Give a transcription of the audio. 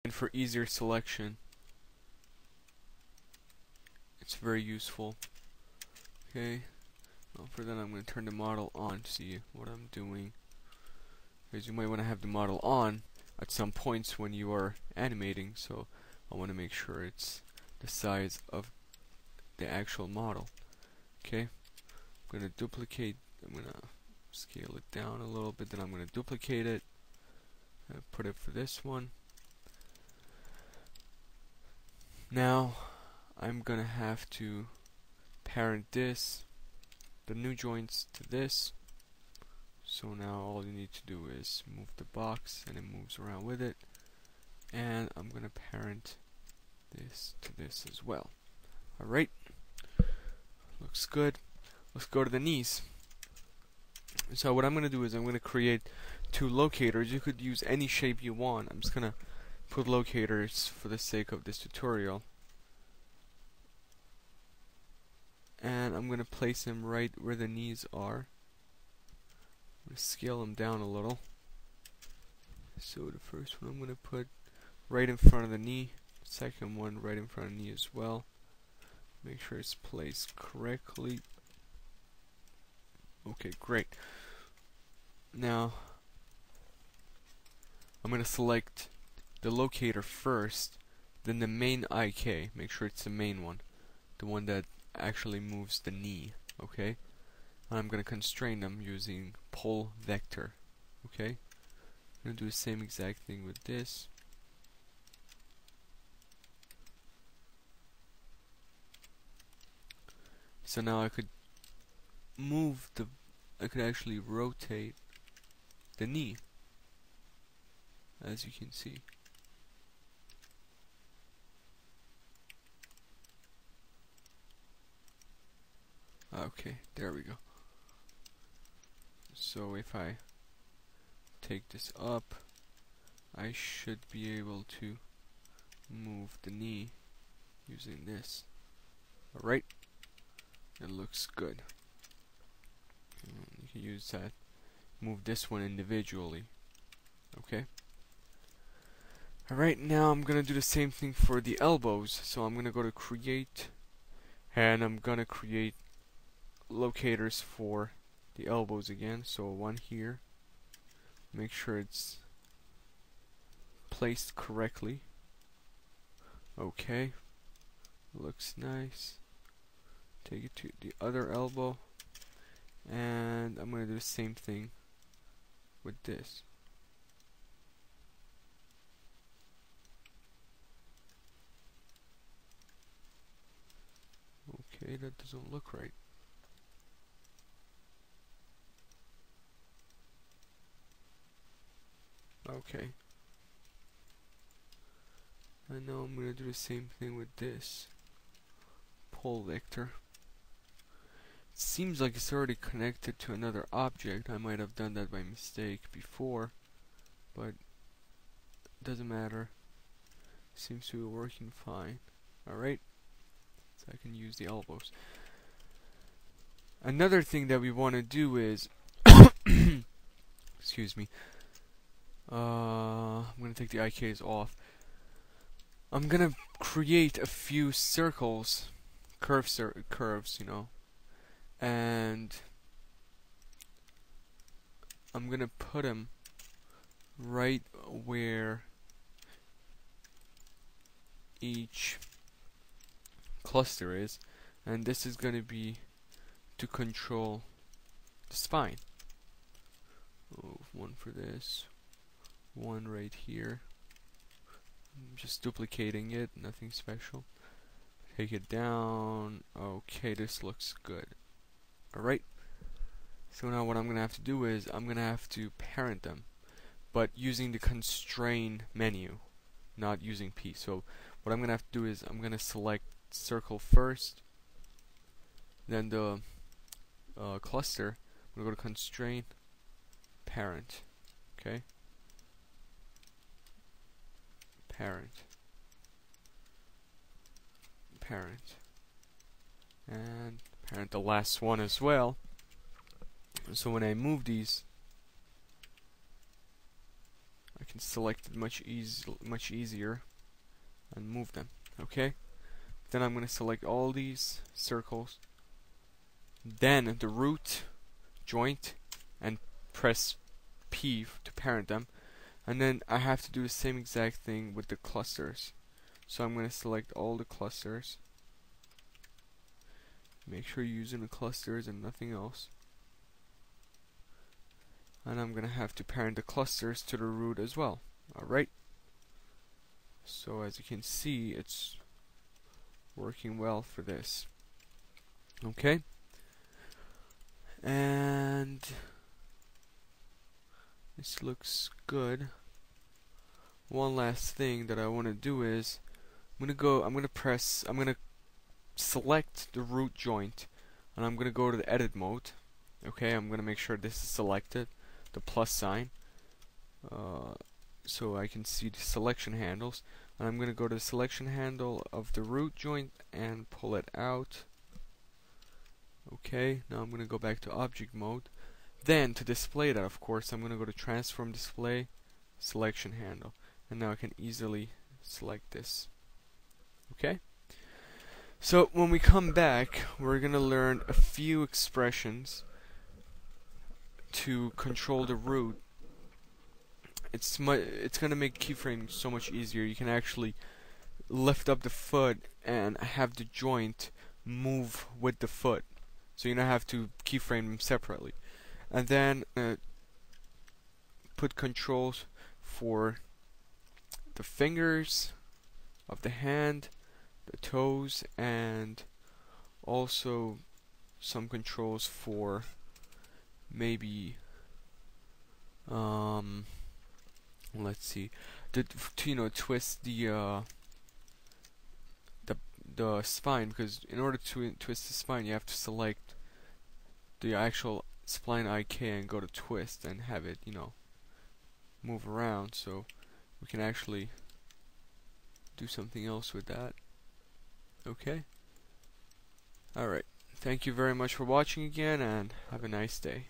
and for easier selection, it's very useful. Okay, well, for that I'm going to turn the model on to see what I'm doing, because you might want to have the model on at some points when you are animating, so I want to make sure it's the size of the actual model. Okay, I'm going to duplicate, I'm going to scale it down a little bit, then I'm going to duplicate it and put it for this one. Now I'm going to have to parent this, the new joints, to this. So now all you need to do is move the box and it moves around with it, and I'm going to parent this to this as well. Alright, looks good. Let's go to the knees. So what I'm going to do is I'm going to create two locators. You could use any shape you want. I'm just going to put locators for the sake of this tutorial. And I'm going to place them right where the knees are. I'm going to scale them down a little. So the first one I'm going to put right in front of the knee. The second one right in front of the knee as well. Make sure it's placed correctly. Okay, great. Now I'm going to select the locator first, then the main IK. Make sure it's the main one, the one that actually moves the knee. Okay, and I'm going to constrain them using pull vector. Okay, I'm going to do the same exact thing with this. So now I could I could actually rotate the knee, as you can see. Okay, there we go. So if I take this up, I should be able to move the knee using this. Alright, it looks good. You can use that, move this one individually. Okay. Alright, now I'm gonna do the same thing for the elbows. So I'm gonna go to create, and I'm gonna create locators for the elbows again. So one here, make sure it's placed correctly. Okay, looks nice. Take it to the other elbow, and I'm going to do the same thing with this. Okay, that doesn't look right. Okay. And now I'm going to do the same thing with this. Pull vector. It seems like it's already connected to another object. I might have done that by mistake before, but it doesn't matter. Seems to be working fine. Alright, so I can use the elbows. Another thing that we want to do is excuse me, I'm going to take the IKs off. I'm going to create a few circles, curves, you know, and I'm going to put them right where each cluster is, and this is going to be to control the spine. Oh, one for this, one right here. I'm just duplicating it, nothing special. Take it down. Okay, this looks good. Alright, so now what I'm going to have to do is I'm going to have to parent them, but using the constrain menu, not using P. So what I'm going to have to do is I'm going to select circle first, then the cluster. I'm going to go to constrain, parent. Okay, parent, and parent the last one as well. So when I move these, I can select it much easier and move them. Okay, then I'm going to select all these circles, then the root joint, and press P to parent them, and then I have to do the same exact thing with the clusters. So I'm going to select all the clusters. Make sure you're using the clusters and nothing else. And I'm going to have to parent the clusters to the root as well. Alright. So as you can see, it's working well for this. Okay. And this looks good. One last thing that I want to do is I'm going to select the root joint, and I'm going to go to the edit mode. Okay, I'm going to make sure this is selected, the plus sign, so I can see the selection handles, and I'm going to go to the selection handle of the root joint and pull it out. Okay, now I'm going to go back to object mode. Then to display that, of course, I'm going to go to transform display, selection handle, and now I can easily select this. Okay, so when we come back, we're going to learn a few expressions to control the root. It's going to make keyframing so much easier. You can actually lift up the foot and have the joint move with the foot, so you don't have to keyframe them separately. And then put controls for the fingers of the hand, the toes, and also some controls for maybe let's see, to twist the spine, because in order to twist the spine you have to select the actual spline IK and go to twist and have it move around, so we can actually do something else with that. Okay, alright, thank you very much for watching again, and have a nice day.